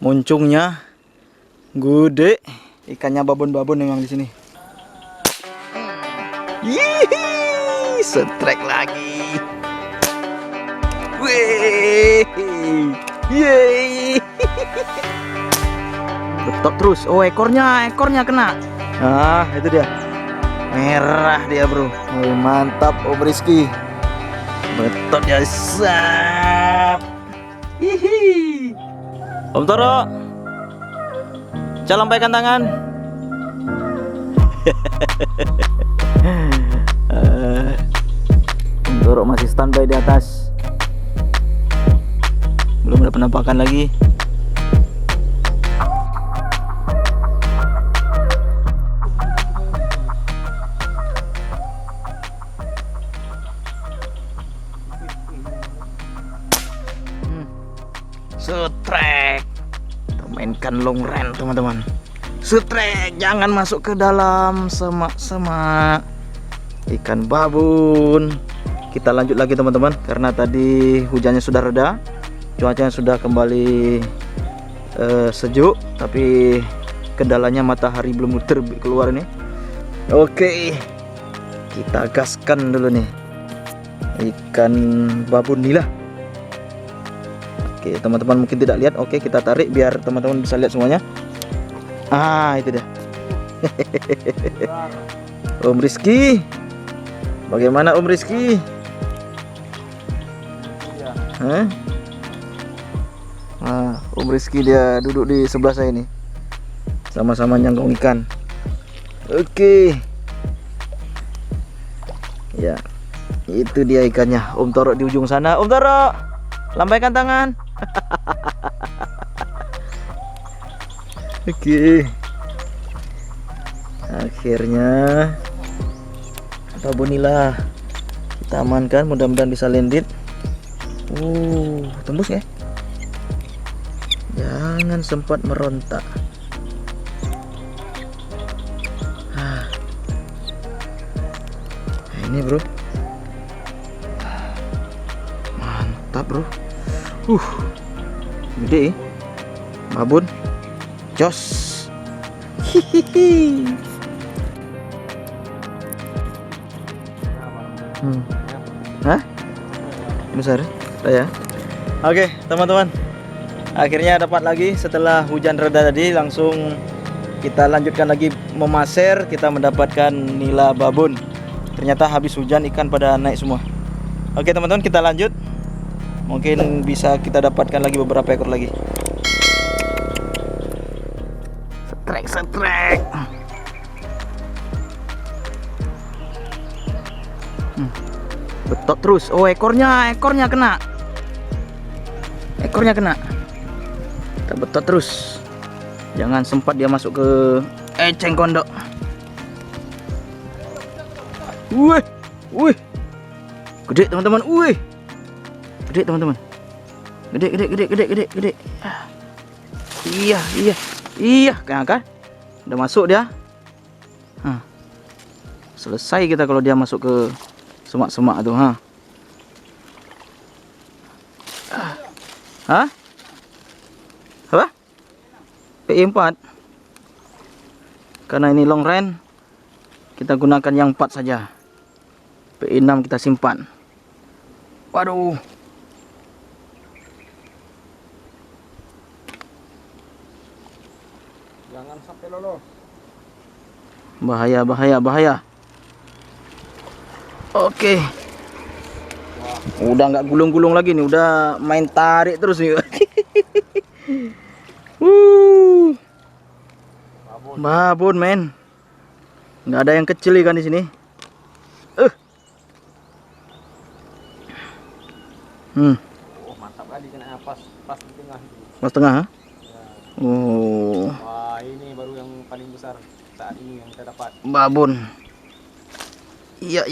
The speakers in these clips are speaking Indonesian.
Muncungnya gede, ikannya babon-babon memang di sini. Yihi, setrek lagi. Wih, yeay. Betok terus. Oh, ekornya kena. Ah, itu dia. Merah dia, bro. Oh, mantap, Om Rizky. Betot ya, sap. Hihi. Om Toro, saya lambaikan tangan. Om Toro masih standby di atas. Belum ada penampakan lagi. Setrek. Kita mainkan long run, teman-teman. Setrek, jangan masuk ke dalam semak-semak. Ikan babon. Kita lanjut lagi, teman-teman, karena tadi hujannya sudah reda, cuacanya sudah kembali sejuk, tapi kendalanya matahari belum terbit keluar nih. Oke, kita gaskan dulu nih ikan babon nila. Oke, teman-teman mungkin tidak lihat. Oke, kita tarik biar teman-teman bisa lihat semuanya. Ah, itu dia. Om Rizky, bagaimana Om Rizky? Hah? Nah, Om Rizky dia duduk di sebelah saya nih, sama-sama nyangkong ikan. Oke, ya, itu dia ikannya. Om Toro di ujung sana. Om Toro, lambaikan tangan. Oke, akhirnya babon nila kita amankan. Mudah-mudahan bisa landed. Tembus ya. Jangan sempat merontak. Nah, ini bro, mantap bro. Gede babon, jos. Hihihi. Hah? Besar ya. Oke, teman-teman, akhirnya dapat lagi setelah hujan reda tadi. Langsung kita lanjutkan lagi memaser. Kita mendapatkan nila babon. Ternyata habis hujan ikan pada naik semua. Oke teman-teman, kita lanjut. Mungkin bisa kita dapatkan lagi beberapa ekor lagi. Setrek. Betot terus. Oh, ekornya kena. Kita betot terus. Jangan sempat dia masuk ke eceng kondok. Wih. Gede teman-teman. Gede teman-teman. Gede. Iya, kan? Udah masuk dia. Selesai kita kalau dia masuk ke semak-semak tuh, Hah? Apa? PI4. Karena ini long run, kita gunakan yang 4 saja. PI6 kita simpan. Waduh. Jangan sampai lolos. Bahaya. Oke. Udah nggak gulung-gulung lagi nih, udah main tarik terus nih. Babon men. Nggak ada yang kecil ikan di sini. Mantap kali kena pas di tengah itu. Pas tengah, ha? Ya. Wah, ini baru yang paling besar saat ini yang kita dapat. Babon. Iya.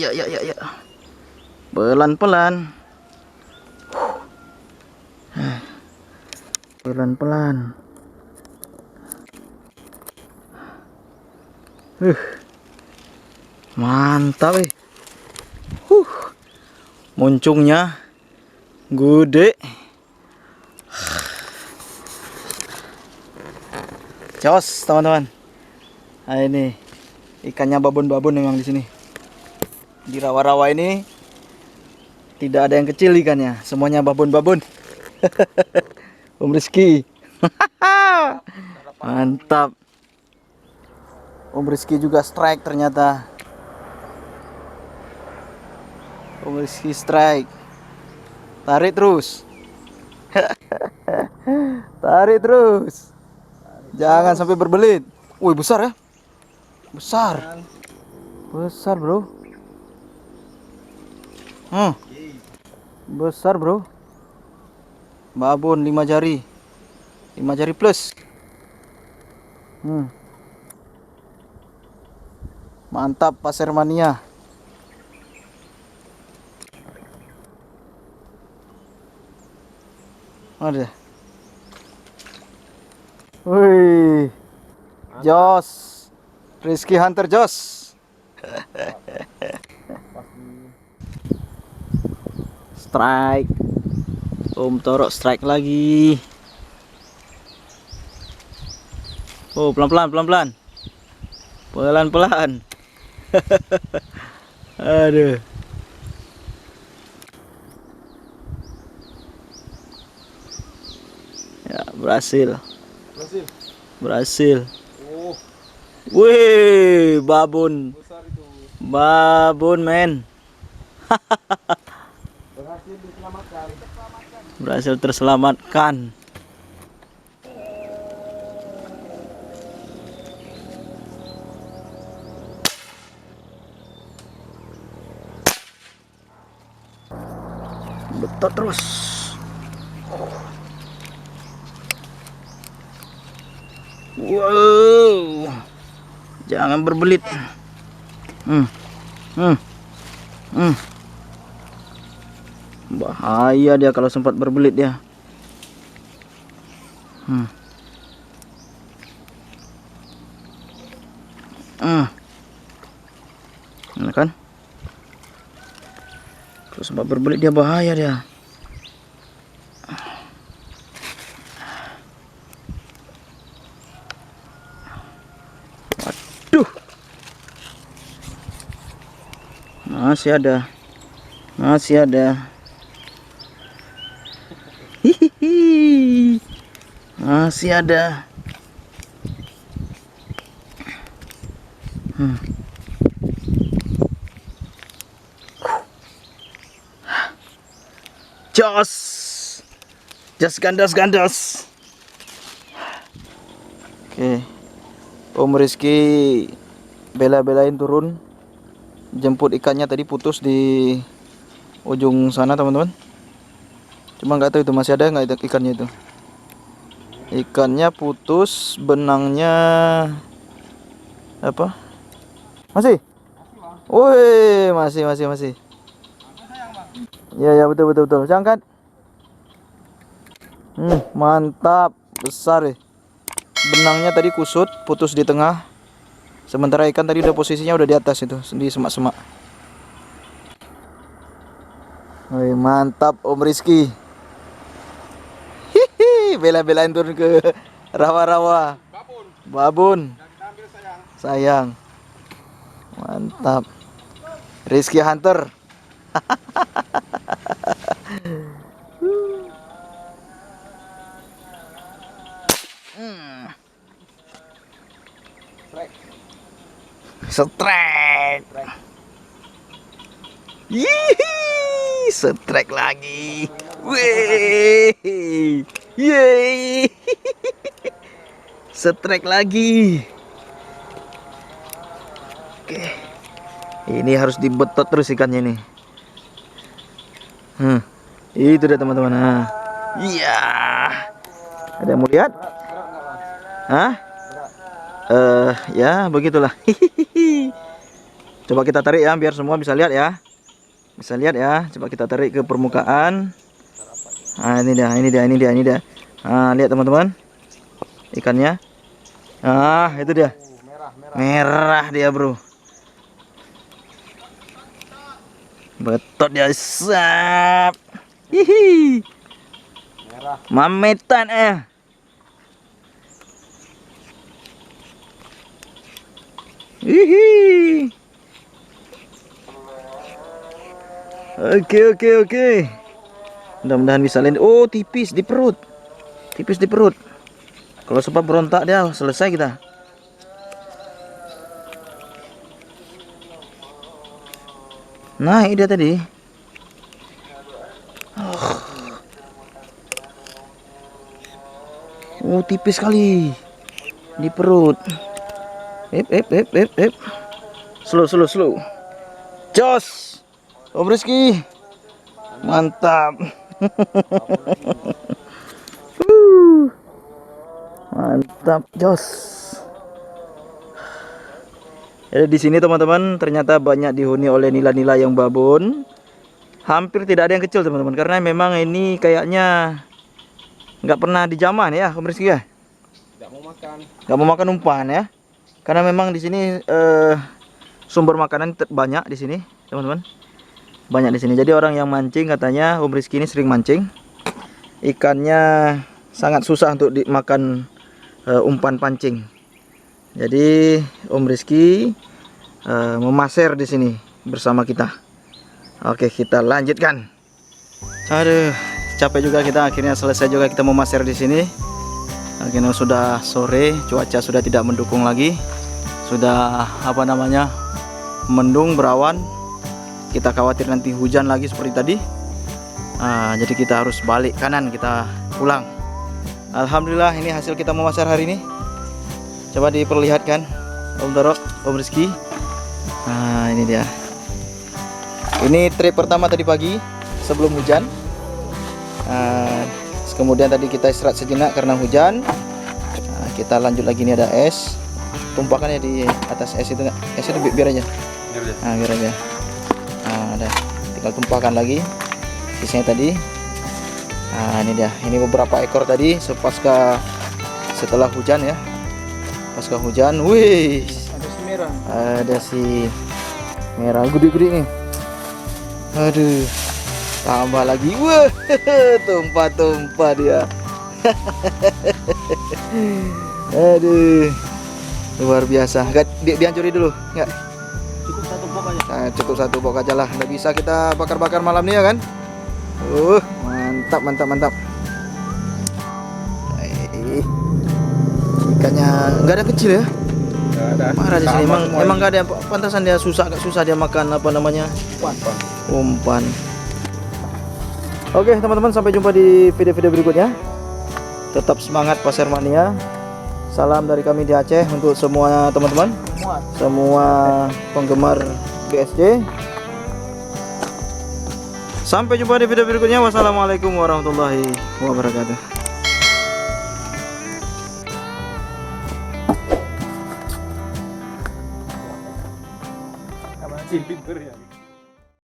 Pelan-pelan. Mantap. Muncungnya gede. Jos, teman-teman. Nah, ini ikannya babon-babon memang di sini. Di rawa-rawa ini tidak ada yang kecil ikannya, semuanya babon-babon. Om Rizky. Mantap. Om Rizky juga strike ternyata. Om Rizky strike. Tarik terus. Tarik terus. Jangan sampai berbelit. Wih, besar ya. Besar. Besar, bro. Besar, bro. Babon 5 jari. 5 jari plus. Mantap pasir mania. Ada. Wih. Jos. Rizky Hunter Jos. Strike. Om Torok strike lagi. Oh, pelan-pelan, pelan-pelan. Pelan-pelan. Aduh. Ya, berhasil. Berhasil. Oh, Wih, babon. besar itu. Babon, men. Berhasil diselamatkan. Berhasil terselamatkan. Betot terus. Wow. Jangan berbelit. Bahaya dia kalau sempat berbelit dia. Nah kan? Kalau sempat berbelit dia bahaya dia. Waduh. Masih ada. Masih ada. Hihihi. Masih ada. Jos. Jos gandas-gandas. Oke. Om Rizky bela-belain turun jemput ikannya, tadi putus di ujung sana, teman-teman. Cuma nggak tahu itu masih ada nggak ikannya itu. Ikannya putus, benangnya apa? Masih? Woi, masih. Ya betul. Angkat. Mantap, besar ya. Benangnya tadi kusut, putus di tengah. Sementara ikan tadi udah posisinya udah di atas itu, di semak-semak. Woi, mantap Om Rizky. Hihi, bela-belain turun ke rawa-rawa. Babon. Sayang. Mantap. Rizky Hunter. Strike. Strike lagi. Wih. Yeay. Strike lagi. Oke. Ini harus dibetot terus ikannya ini. Itu dia, teman-teman. Nah. Iya. Ada yang mau lihat? Hah? Ya begitulah. Coba kita tarik ya, biar semua bisa lihat ya. Bisa lihat ya. Coba kita tarik ke permukaan. Nah, ini dia. Nah, lihat teman-teman. Ikannya. Nah, itu dia. Merah dia, bro. Betot dia, sap. Hihi. Mametan Hihi. Oke. Mudah-mudahan bisa landing. Oh, tipis di perut. Tipis di perut. Kalau sempat berontak dia selesai kita. Naik dia tadi. Oh, tipis sekali di perut. Slow. Jos. Om Rizky. Mantap. Mantap, jos. Jadi di sini teman-teman ternyata banyak dihuni oleh nila-nila yang babon. Hampir tidak ada yang kecil teman-teman, karena memang ini kayaknya nggak pernah dijaman ya, Om Rizky ya. Nggak mau makan umpan ya, karena memang di sini sumber makanan banyak di sini teman-teman. Banyak di sini. Jadi orang yang mancing katanya Om Rizky ini sering mancing. Ikannya sangat susah untuk dimakan umpan pancing. Jadi Om Rizky memaser di sini bersama kita. Oke, kita lanjutkan. Aduh, capek juga kita, akhirnya selesai juga kita memaser di sini. Akhirnya sudah sore, cuaca sudah tidak mendukung lagi. Sudah mendung, berawan. Kita khawatir nanti hujan lagi seperti tadi. Jadi kita harus balik kanan, kita pulang. Alhamdulillah ini hasil kita memasar hari ini. Coba diperlihatkan Om Doro, Om Rizky. Nah, ini dia. Ini trip pertama tadi pagi sebelum hujan. Kemudian tadi kita istirahat sejenak karena hujan. Kita lanjut lagi, ini ada es. Tumpahkan ya di atas es itu, es itu biar aja. Biar aja. Ada, tinggal tumpahkan lagi sisanya tadi. Ini dia, ini beberapa ekor tadi setelah hujan ya. Pasca hujan, wih, ada si merah gede-gede nih. Aduh, tambah lagi, wah, tumpah dia. Aduh, luar biasa. Enggak dihancuri dulu, enggak? Cukup satu pok aja lah. Nggak bisa kita bakar-bakar malam ini ya kan. Mantap. Ikannya nggak ada kecil ya. Nggak ada. Marah di sini. Emang nggak ada. Pantasan dia agak susah dia makan umpan. Oke teman-teman, sampai jumpa di video-video berikutnya. Tetap semangat Pasar Mania. Salam dari kami di Aceh untuk semua teman-teman, semua penggemar BSC. Sampai jumpa di video berikutnya. Wassalamualaikum warahmatullahi wabarakatuh.